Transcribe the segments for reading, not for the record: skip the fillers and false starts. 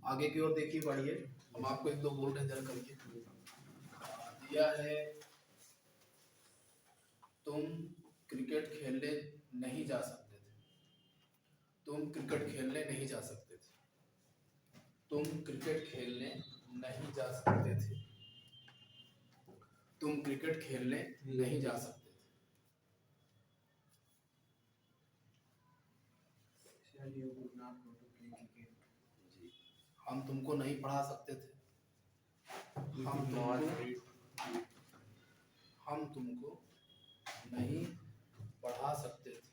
आगे की ओर देखिए, बढ़िए। हम आपको एक दो बोल रहे इधर करके दिया है। तुम क्रिकेट खेलने नहीं जा सकते थे। तुम क्रिकेट खेलने नहीं जा सकते थे। तुम क्रिकेट खेलने नहीं जा सकते थे। तुम क्रिकेट खेलने नहीं जा सकते थे। जी, हम तुमको नहीं पढ़ा सकते थे। हम तुमको नहीं पढ़ा सकते थे।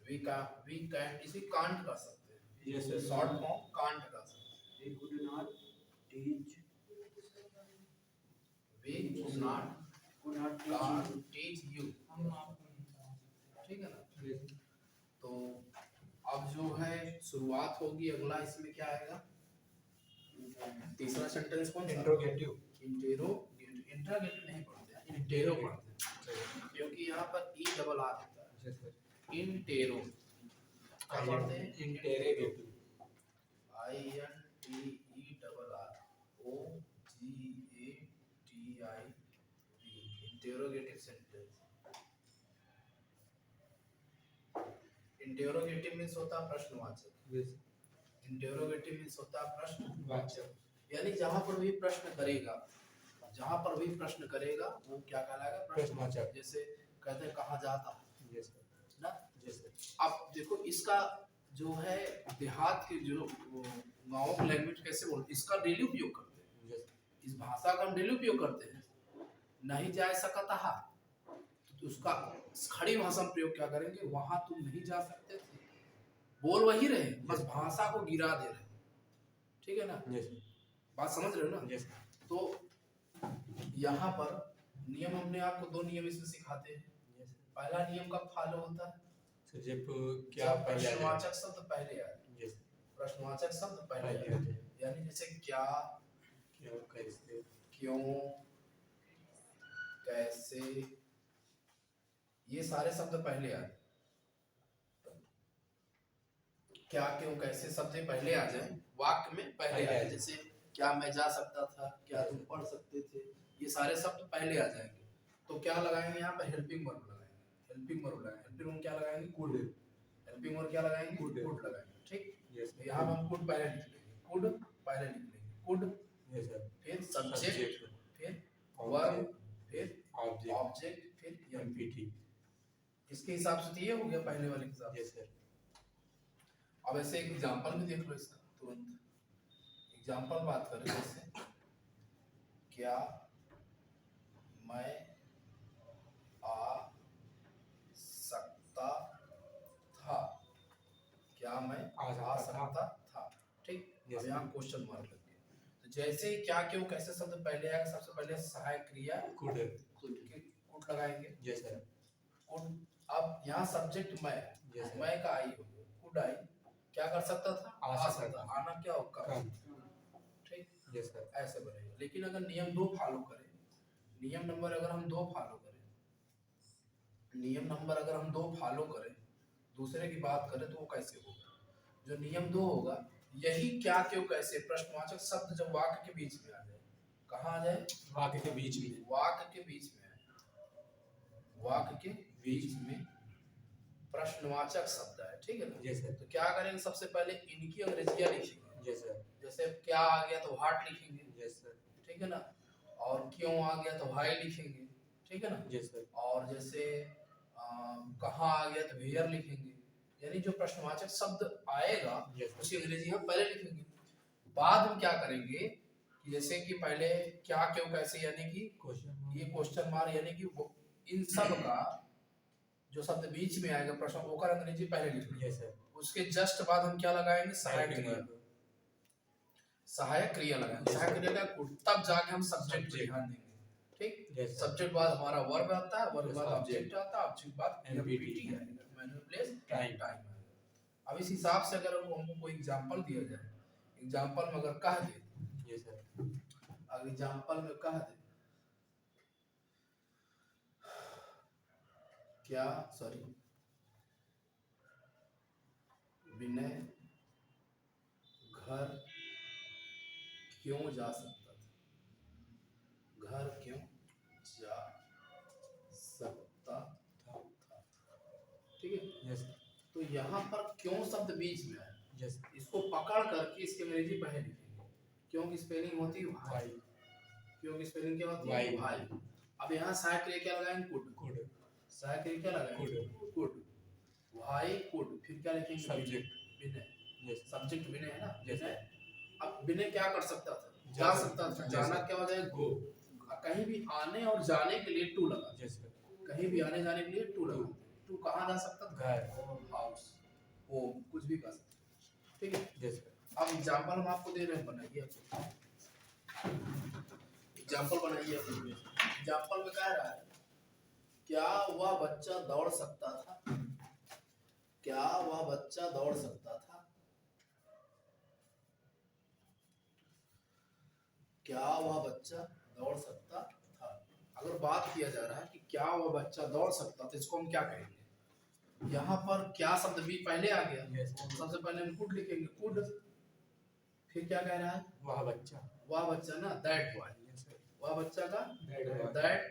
वी कैन इसे कांट कर सकते हैं। Yes, sir. Short form can't कर सकते हैं। We could not teach. We could not Could not can't teach teach you. ठीक है ना? you. तो अब जो है शुरुआत होगी, अगला इसमें क्या आएगा? तीसरा सेंटेंस कौन सा? Interrogative. इंटरोगेटिव नहीं पढ़ते हैं, इंटेरो पढ़ते हैं, क्योंकि यहाँ पर ई डबल आर होता है। Yes, sir. इंटेरो क्या पढ़ते हैं? Interrogative. I N T E double R O G A T I V, interrogative sentence. Interrogative means होता है प्रश्नवाचक। Yes. इंटेरोगेटिव मींस होता है प्रश्नवाचक, वाचक. यानी जहां पर भी प्रश्न करेगा, जहां पर भी प्रश्न करेगा वो क्या कहलाएगा? प्रश्नवाचक. जैसे कहते हैं कहाँ जाता है Yes, sir. ना। Yes, sir. अब देखो इसका जो है देहात के जो गाँव की लैंग्वेज कैसे बोलते, इसका डेली उपयोग करते हैं। Yes. इस भाषा का हम डेली उपयोग करते हैं। नहीं जा सकता है तो उसका खड़ी भाषा में प्रयोग क्या करेंगे? वहां तुम नहीं जा सकते थे। बोल वही रहे, बस भाषा को गिरा दे रहे। ठीक है ना? Yes. बात समझ रहे हो ना? Yes. तो यहाँ पर नियम हमने आपको दो नियम इसमें सिखाते हैं। Yes. पहला नियम कब फॉलो होता है? So जब क्या जब पहले प्रश्नवाचक शब्द पहले आए। Yes. प्रश्नवाचक शब्द पहले पहले आए, आते हैं. यानी जैसे क्या, क्या कैसे. क्यों, कैसे, ये सारे शब्द पहले आए। क्या, क्यों, कैसे शब्द पहले आ जाए, वाक्य में पहले आ जाए। जैसे क्या मैं जा सकता था, क्या तुम पढ़ सकते थे, ये सारे शब्द पहले आ जाएंगे। तो क्या लगाएंगे यहाँ पर? हेल्पिंग वर्ब लगाएंगे। हेल्पिंग वर्ब लगाएंगे। हेल्पिंग वर्ब क्या लगाएंगे? कुड। हेल्पिंग वर्ब क्या लगाएंगे? कुड लगाएंगे। ठीक। Yes. तो यहाँ हम कुड पहले लिख लेंगे। कुड पहले लिख लेंगे। Could, Yes, sir. फिर सब्जेक्ट, फिर वर्ब, फिर ऑब्जेक्ट, फिर MPT. इसके हिसाब से तो ये हो गया पहले वाले के हिसाब से। Yes, sir. अब ऐसे एक एग्जांपल भी देख लो इसका तुरंत। एग्जांपल बात करें जैसे क्या मैं आ सकता था, क्या मैं आ सकता था। ठीक। Yes, अब यहाँ क्वेश्चन मार्क लग गया। तो जैसे क्या, क्यों, कैसे शब्द पहले आएगा, सबसे पहले सहायक क्रिया Could. कुड लगाएंगे। Yes, sir. कुड। अब यहाँ सब्जेक्ट मैं, Yes, sir. मैं का आई हो, कुड आई, क्या कर सकता था? आ सकता था। आना क्या होगा? कम. ठीक। Yes, sir. ऐसे बनेगा। लेकिन अगर नियम दो फॉलो करें, नियम नंबर अगर हम दो फॉलो करें, नियम नंबर अगर हम दो फॉलो करें, दूसरे की बात करें तो वो कैसे होगा? जो नियम दो होगा, यही क्या, क्यों, कैसे प्रश्नवाचक शब्द जब वाक्य के बीच में आ जाए, कहाँ आ जाए? वाक्य के बीच में. वाक्य के बीच में आए, वाक्य के बीच में प्रश्नवाचक शब्द है। ठीक है ना? Yes, sir. तो क्या करेंगे? सबसे पहले इनकी अंग्रेजियां लिखेंगे। Yes, sir. जैसे क्या आ गया तो व्हाट लिखेंगे। Yes, sir. ठीक है ना? और क्यों आ गया तो व्हाई लिखेंगे। ठीक है ना? Yes, sir. और जैसे कहाँ आ गया तो वेयर लिखेंगे। यानी जो प्रश्नवाचक शब्द आएगा Yes, sir. उसकी अंग्रेजी हम पहले लिखेंगे। बाद में क्या करेंगे कि जैसे कि पहले क्या, क्यों, कैसे, यानी कि ये क्वेश्चन मार्क, यानी कि इन सब का जो शब्द बीच में आएगा प्रश्न, वो का अंग्रेजी पहले लिखेंगे। Yes, sir. उसके जस्ट बाद हम क्या लगाएंगे? सहायक क्रिया। सहायक क्रिया लगाएंगे। सहायक क्रिया का तब जाके हम सब्जेक्ट पे ध्यान देंगे। ठीक। Yes, sir. सब्जेक्ट बाद हमारा वर्ब आता है, वर्ब बाद Subject. ऑब्जेक्ट आता है, ऑब्जेक्ट बाद MPT आएगा, मैनुअल प्लेस टाइम. टाइम आएगा। अब इस हिसाब से अगर हमको कोई एग्जांपल दिया जाए, एग्जांपल में अगर कह दे, Yes, sir. अगर एग्जांपल में कह दे क्या, सॉरी, विनय घर क्यों जा सकता था, घर क्यों जा सकता था, ठीक है। यस तो यहाँ पर क्यों शब्द बीच में है, यस इसको पकड़ करके इसके अंग्रेजी पहले लिखेंगे। क्यों की स्पेलिंग होती है भाई, वाई क्यों की स्पेलिंग क्या होती है वाई। भाई। अब यहाँ सहायक क्रिया क्या लगाएंगे, कुड, कुड सहायक क्रिया क्या लगाएंगे, कुड, भाई कुड, फिर क्या लिखेंगे, Subject. विनय, यस सब्जेक्ट विनय है ना, Yes. विनय। अब विनय क्या कर सकता था, जा जा सकता सकता था, था। जाना Yes. क्या हो जाएगा, गो कहीं भी आने और जाने के लिए टू लगा, यस कहीं भी आने जाने के लिए टू लगा, टू कहाँ जा सकता था, घर हाउस, होम, कुछ भी कर सकते हैं, ठीक है। यस अब एग्जांपल हम आपको दे रहे हैं, बनाइए एग्जांपल, बनाइए। एग्जांपल में कह रहा है, क्या वह बच्चा दौड़ सकता था, क्या वह बच्चा दौड़ सकता था, क्या वह बच्चा दौड़ सकता था। अगर बात किया जा रहा है कि क्या वह बच्चा दौड़ सकता था, इसको हम क्या कहेंगे, यहाँ पर क्या शब्द भी पहले आ गया, Yes. सबसे पहले हम कुड लिखेंगे, कुड, फिर क्या कह रहा है, वह बच्चा वह बच्चा ना, दैट बॉय, यस वह बच्चा का, दैट दैट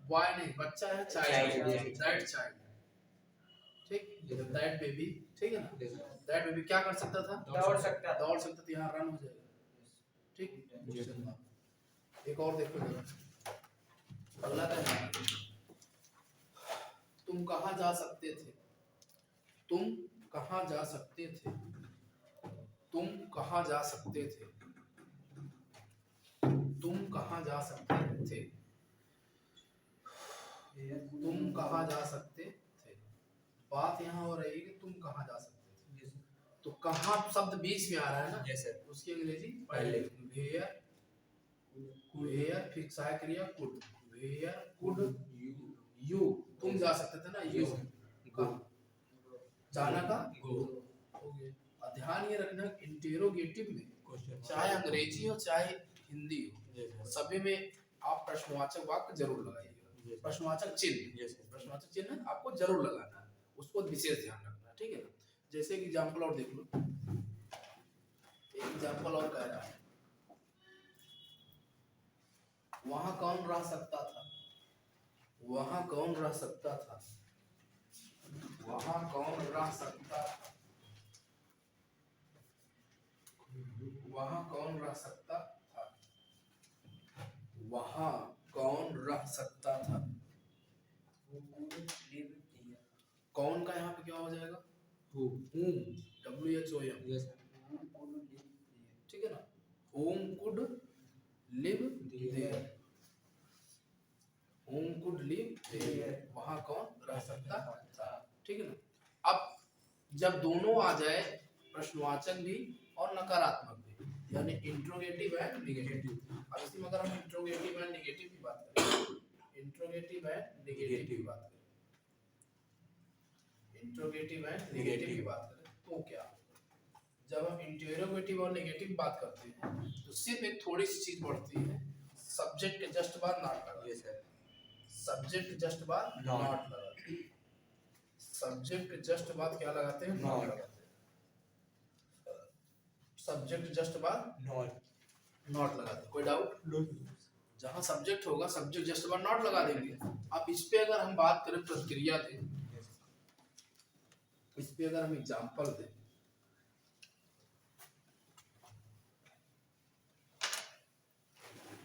बॉय नहीं, बच्चा है, चाइल्ड, Child. दैट चाइल्ड, ठीक, दैट बेबी, ठीक है ना, यस दैट बेबी क्या कर सकता था, दौड़ सकता दौड़ सकता था, यहाँ रन हो जाएगा, ठीक। Yes. एक और देखो जरा, अगला क्या है, तुम कहाँ जा सकते थे, तुम कहाँ जा सकते थे, तुम कहाँ जा सकते थे, तुम कहाँ जा सकते थे, तुम कहाँ जा सकते थे। बात यहाँ हो रही है कि तुम कहाँ जा सकते थे, तो कहाँ शब्द बीच में आ रहा है ना, यस सर उसकी अंग्रेजी पहले, वेयर, वेयर, फिर सहायक क्रिया कुड, वेयर कुड यू, तुम जा सकते थे ना, यू, कहाँ, जाना का, गो हो गया। और ध्यान ये रखना, इंटेरोगेटिव में क्वेश्चन चाहे अंग्रेजी हो चाहे हिंदी हो, यस सभी में आप प्रश्नवाचक वाक्य जरूर लगाइएगा, प्रश्नवाचक चिन्ह, यस प्रश्नवाचक चिन्ह आपको जरूर लगाना है, उसको विशेष ध्यान रखना है, ठीक है ना। जैसे कि एग्जांपल और देख लो, एक एग्जांपल और कह रहा है, वहां कौन रह सकता था, वहां कौन रह सकता था, वहां कौन रह सकता था, वहां कौन रह सकता था, वहां कौन रह सकता था। कौन का यहाँ पे क्या हो जाएगा, हु WHOM, यस ठीक है ना, whom could live there, whom could live there, वहां कौन रह सकता था, ठीक है ना। अब जब दोनों आ जाए, प्रश्नवाचक भी और नकारात्मक भी, यानी इंट्रोगेटिव एंड नेगेटिव। अब इसी में अगर हम इंट्रोगेटिव एंड नेगेटिव की बात करें, इंट्रोगेटिव एंड नेगेटिव की बात करें, इंट्रोगेटिव एंड नेगेटिव की बात करें, तो क्या, जब हम इंटेरोगेटिव और नेगेटिव की बात करते हैं, तो सिर्फ एक थोड़ी सी चीज बढ़ती है, सब्जेक्ट के जस्ट बाद नॉट लगा, यस सर सब्जेक्ट के जस्ट बाद Not. नॉट लगाते हैं, सब्जेक्ट के जस्ट बाद क्या लगाते हैं, नॉट Not. लगाते हैं, सब्जेक्ट जस्ट बाद नॉट नॉट लगाते हैं, कोई डाउट, नो जहां सब्जेक्ट होगा सब्जेक्ट जस्ट बाद नॉट लगा देंगे। अब इस पे अगर हम बात करें, प्रक्रिया दें, इस पे अगर हम एग्जांपल दें,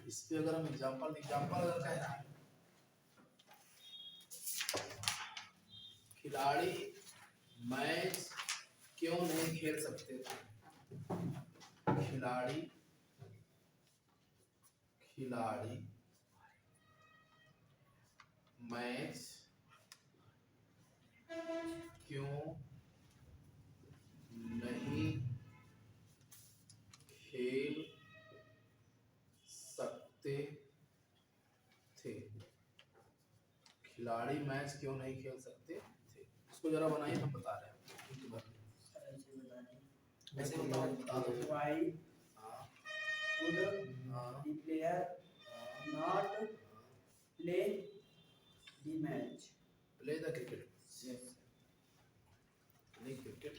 इस पे अगर हम एग्जांपल अगर कह रहा है, खिलाड़ी मैच क्यों नहीं खेल सकते थे, खिलाड़ी मैच क्यों नहीं खेल सकते थे, खिलाड़ी मैच क्यों नहीं खेल सकते थे, इसको जरा बनाइए, हम बता रहे हैं, ऐसे बता दो। Why हाँ, would हाँ, the player not play the match? Play the cricket, play cricket.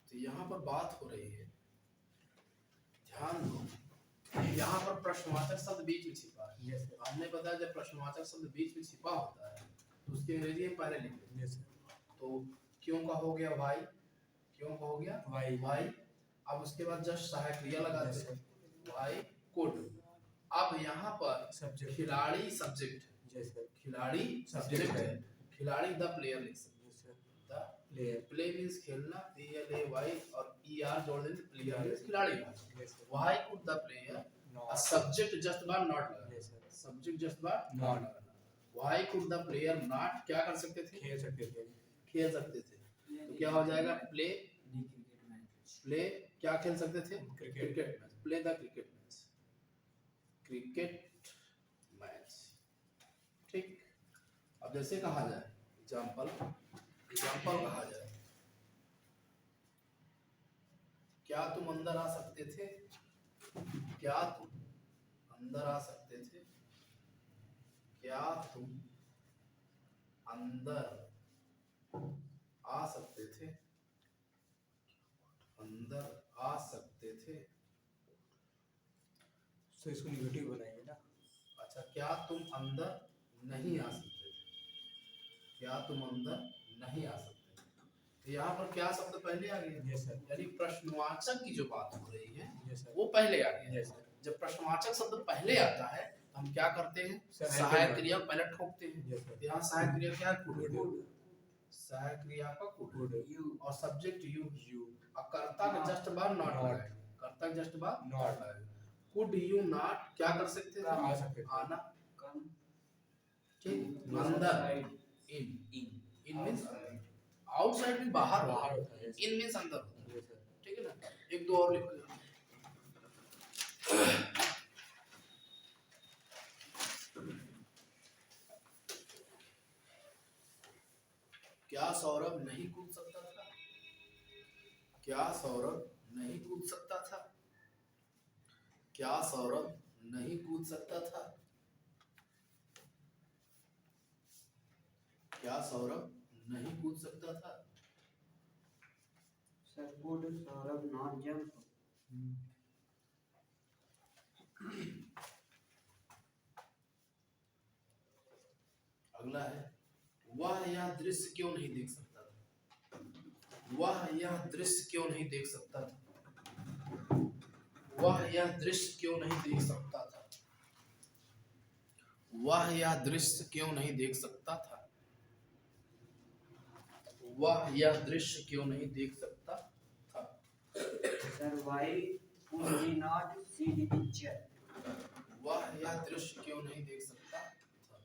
तो यहाँ पर पर बात हो रही है, ध्यान दो, यहाँ पर प्रश्नवाचक शब्द बीच में छिपा है। Yes sir. हमने बताया जब प्रश्नवाचक शब्द बीच में छिपा होता है तो उसकी अंग्रेजी हम पहले लिख देते हैं। Yes sir. तो क्यों का हो गया भाई, क्यों का हो गया वाई। भाई। अब उसके बाद जस्ट सहायक क्रिया लगाते Yes, हैं, भाई कुड। अब यहाँ पर सब्जेक्ट। खिलाड़ी सब्जेक्ट, यस सर। खिलाड़ी Subject सब्जेक्ट है। है, खिलाड़ी द प्लेयर लिख सकते हैं। Yes sir. The player. Play means खेलना, PLAY और ER जोड़ देंगे, प्लेयर मींस खिलाड़ी। Yes sir. Why could the player, not. a subject just by not लगाना, yes sir. subject just by Not. not लगाना। Why could the player not, क्या कर सकते थे, खेल सकते थे। खेल सकते थे। तो क्या हो जाएगा, प्ले, प्ले क्या खेल सकते थे, cricket. Cricket match, play the cricket match, cricket match. ठीक। अब जैसे कहा जाए एग्जाम्पल, एग्जाम्पल कहा जाए, क्या तुम अंदर आ सकते थे, क्या तुम अंदर आ सकते थे, क्या तुम अंदर आ सकते थे, अंदर आ सकते थे। तो इसको निगेटिव बनाएंगे ना। अच्छा, क्या तुम अंदर नहीं आ सकते थे, क्या तुम अंदर नहीं आ सकते थे। तो यहाँ पर क्या शब्द पहले आ गया, यस सर। यानी प्रश्नवाचक की जो बात हो रही है यस सर। वो पहले आ गया। Yes sir. जब प्रश्नवाचक शब्द पहले आता है तो हम क्या करते हैं, सहायक सहायक क्रिया। क्रिया पहले ठोकते हैं। Yes sir. यहाँ सहायक क्रिया क्या है, कुड। Could. सहायक क्रिया का कुड Could. और सब्जेक्ट यू, यू। और कर्ता का जस्ट बार नॉट Not. लगाएंगे, कर्ता का जस्ट बार Not. नॉट लगाएंगे। कुड यू नॉट क्या कर सकते थे, आ सकते थे। आना, Come ठीक, Yes. अंदर, इन, इन मींस आउटसाइड भी बाहर बाहर बाहर, होता है। इन मींस अंदर होता है। Yes sir. ठीक है ना। एक दो और लिखो। क्या सौरभ नहीं कूद सकता था, क्या सौरभ नहीं कूद सकता था, क्या सौरभ नहीं कूद सकता था, क्या सौरभ नहीं कूद सकता था। Sir, could Saurabh not jump? अगला है, वह यह दृश्य क्यों नहीं देख सकता था, वह यह दृश्य क्यों नहीं देख सकता था, वह यह दृश्य क्यों नहीं देख सकता था, वह यह दृश्य क्यों नहीं देख सकता था, वह यह दृश्य क्यों नहीं देख सकता था। Sir, why could he not see the picture? वह यह दृश्य क्यों नहीं देख सकता था।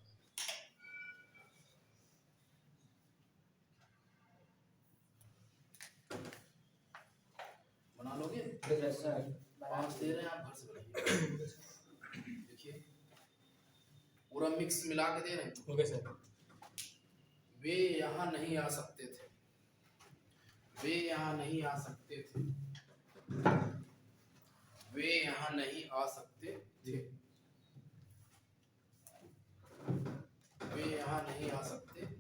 बना लोगे, Yes, sir. 5 दे रहे हैं आप घर से बनाइए। देखिए पूरा मिक्स मिला के दे रहे हैं। Okay sir. वे यहाँ नहीं आ सकते थे, वे यहाँ नहीं आ सकते थे, वे यहाँ नहीं आ सकते थे, वे यहाँ नहीं आ सकते थे।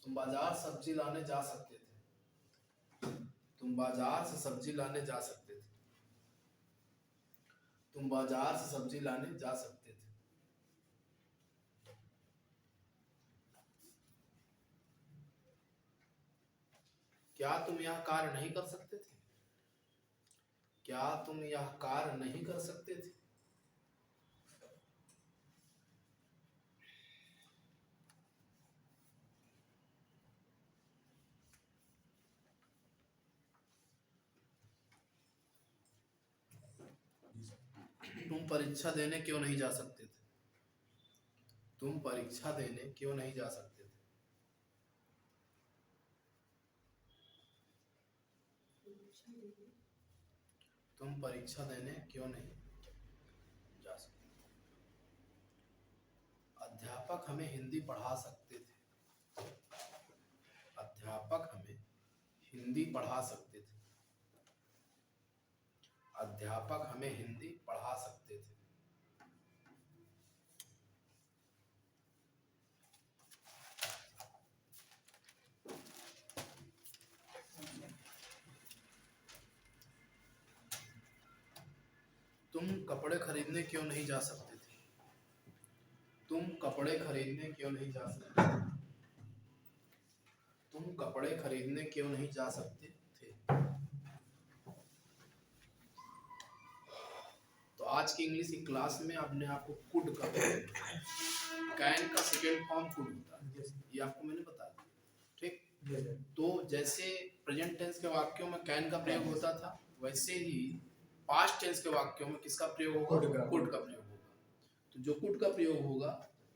तुम बाजार सब्जी लाने जा सकते थे, तुम बाजार से सब्जी लाने जा सकते थे, तुम बाजार से सब्जी लाने जा सकते थे। क्या तुम यह कार्य नहीं कर सकते थे, क्या तुम यह कार्य नहीं कर सकते थे। तुम परीक्षा देने क्यों नहीं जा सकते थे, तुम परीक्षा देने क्यों नहीं जा सकते थे। तुम परीक्षा देने क्यों नहीं जा सकते। अध्यापक हमें हिंदी पढ़ा सकते थे, अध्यापक हमें हिंदी पढ़ा सकते थे, अध्यापक हमें हिंदी पढ़ा सकते थे। तुम कपड़े खरीदने क्यों नहीं जा सकते थे? तुम कपड़े खरीदने क्यों नहीं जा सकते थे? तुम कपड़े खरीदने क्यों नहीं जा सकते थे? तो आज की इंग्लिश की क्लास में आपने आपको कुड का कैन का सेकेंड फॉर्म कुड होता है, ये आपको मैंने बता दिया। ठीक, Yes, sir. तो जैसे प्रेजेंट टेंस के वाक्यों में कैन का प्रयोग होता था, वैसे ही पास्ट टेंस के वाक्यों में किसका प्रयोग होगा? Could का। कुड का प्रयोग होगा। तो जो कुड का प्रयोग होगा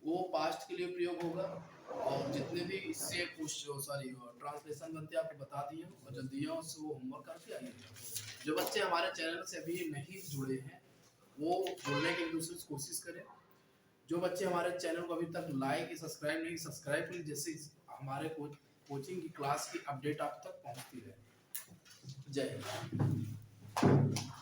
वो पास्ट के लिए प्रयोग होगा, और जितने भी इससे ट्रांसलेशन बनते हैं आपको बता दिए, और जो दिया उससे वो होमवर्क करके आइए। जो बच्चे हमारे चैनल से अभी नहीं जुड़े हैं वो जुड़ने की दूसरी कोशिश करें। जो बच्चे हमारे चैनल को अभी तक लाइक सब्सक्राइब करें, जैसे हमारे कोचिंग की क्लास की अपडेट आप तक पहुंचती रहे। जय हिंद।